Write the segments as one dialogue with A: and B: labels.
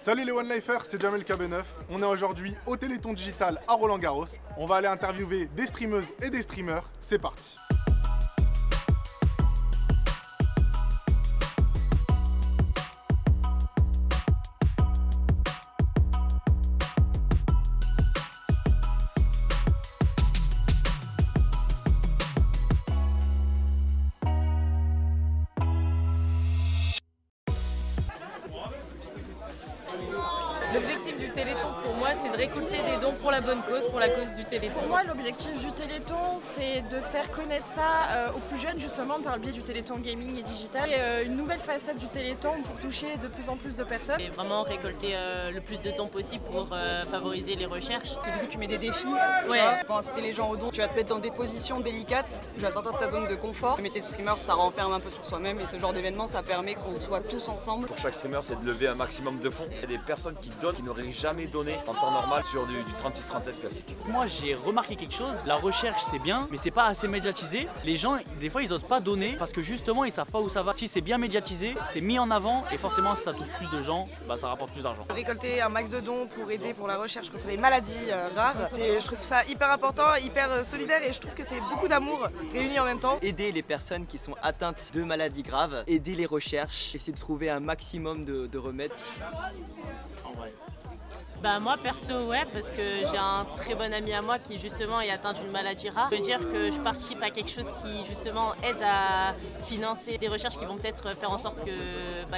A: Salut les One Lifers, c'est Jamel KB9. On est aujourd'hui au Téléthon Digital à Roland-Garros. On va aller interviewer des streameuses et des streamers. C'est parti.
B: L'objectif du Téléthon pour moi, c'est de récolter des dons pour la bonne cause, pour la cause du Téléthon.
C: Pour moi, l'objectif du Téléthon, c'est de faire connaître ça aux plus jeunes, justement, par le biais du Téléthon gaming et digital. Et une nouvelle facette du Téléthon pour toucher de plus en plus de personnes.
B: Et vraiment récolter le plus de dons possible pour favoriser les recherches.
D: Et du coup, tu mets des défis,
B: Ouais.
D: pour inciter les gens au don. Tu vas te mettre dans des positions délicates, tu vas sortir de ta zone de confort. Le métier de streamer, ça renferme un peu sur soi-même et ce genre d'événement, ça permet qu'on soit tous ensemble.
E: Pour chaque streamer, c'est de lever un maximum de fonds. Il y a des personnes qui donnent, qui n'auraient jamais donné en temps normal sur du 36-37 classique.
F: Moi j'ai remarqué quelque chose, la recherche c'est bien mais c'est pas assez médiatisé. Les gens des fois ils osent pas donner parce que justement ils savent pas où ça va. Si c'est bien médiatisé, c'est mis en avant et forcément si ça touche plus de gens, bah, ça rapporte plus d'argent.
D: Récolter un max de dons pour aider pour la recherche contre les maladies rares. Et je trouve ça hyper important, hyper solidaire et je trouve que c'est beaucoup d'amour réuni en même temps.
G: Aider les personnes qui sont atteintes de maladies graves, aider les recherches, essayer de trouver un maximum de remèdes.
F: En vrai.
B: Bah moi perso ouais, parce que j'ai un très bon ami à moi qui justement est atteint d'une maladie rare. Je veux dire que je participe à quelque chose qui justement aide à financer des recherches qui vont peut-être faire en sorte que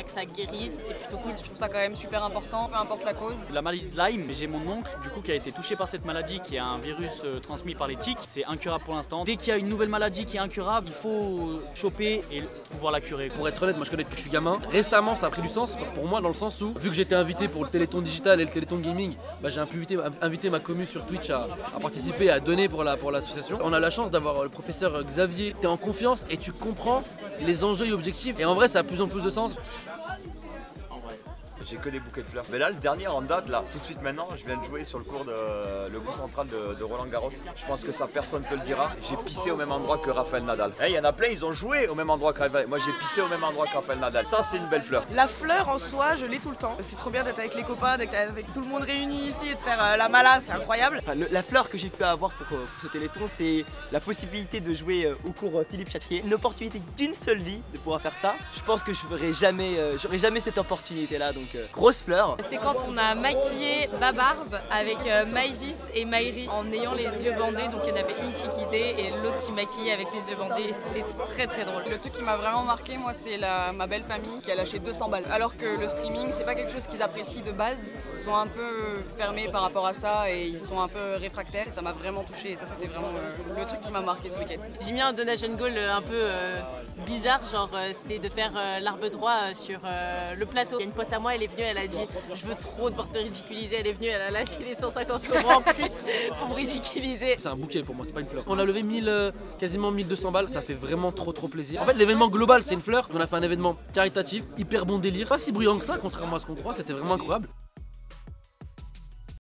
B: ça guérisse, c'est plutôt cool.
D: Je trouve ça quand même super important, peu importe la cause.
F: La maladie de Lyme, j'ai mon oncle du coup qui a été touché par cette maladie qui est un virus transmis par les tiques. C'est incurable pour l'instant. Dès qu'il y a une nouvelle maladie qui est incurable, il faut choper et pouvoir la curer.
H: Pour être honnête, moi je connais depuis que je suis gamin. Récemment ça a pris du sens pour moi dans le sens où, vu que j'étais invité pour le Téléthon Digital et le Téléthon Gaming, bah, j'ai un peu invité ma commu sur Twitch à participer, à donner pour l'association. On a la chance d'avoir le professeur Xavier. Tu es en confiance et tu comprends les enjeux et objectifs. Et en vrai ça a de plus en plus de sens.
E: J'ai que des bouquets de fleurs. Mais là, le dernier en date, là, tout de suite maintenant, je viens de jouer sur le cours le cours central de Roland Garros. Je pense que ça, personne te le dira. J'ai pissé au même endroit que Rafael Nadal. Il y en a plein, ils ont joué au même endroit que Rafael. Moi, j'ai pissé au même endroit que Rafael Nadal. Ça, c'est une belle fleur.
D: La fleur en soi, je l'ai tout le temps. C'est trop bien d'être avec les copains, d'être avec tout le monde réuni ici et de faire la mala, c'est incroyable.
G: Enfin, la fleur que j'ai pu avoir pour ce Téléthon, c'est la possibilité de jouer au cours Philippe Chatrier. Une opportunité d'une seule vie de pouvoir faire ça. Je pense que je n'aurai jamais cette opportunité-là, donc grosse fleur.
B: C'est quand on a maquillé ma barbe avec Maïlis et Maïri en ayant les yeux bandés, donc il y en avait une qui guidait et l'autre qui maquillait avec les yeux bandés et c'était très très drôle.
D: Le truc qui m'a vraiment marqué, moi, c'est ma belle famille qui a lâché 200 balles. Alors que le streaming, c'est pas quelque chose qu'ils apprécient de base. Ils sont un peu fermés par rapport à ça et ils sont un peu réfractaires. Et ça m'a vraiment touché et ça, c'était vraiment le truc qui m'a marqué ce week-end.
B: J'ai mis un donation goal un peu bizarre, genre c'était de faire l'arbre droit sur le plateau. Il y a une pote à moi, elle est venue, elle a dit je veux trop devoir te ridiculiser, elle est venue, elle a lâché les 150 € en plus pour me ridiculiser.
H: C'est un bouquet pour moi, c'est pas une fleur. On a levé quasiment 1200 balles, ça fait vraiment trop plaisir. En fait l'événement global c'est une fleur, on a fait un événement caritatif, hyper bon délire, pas si bruyant que ça contrairement à ce qu'on croit, c'était vraiment incroyable.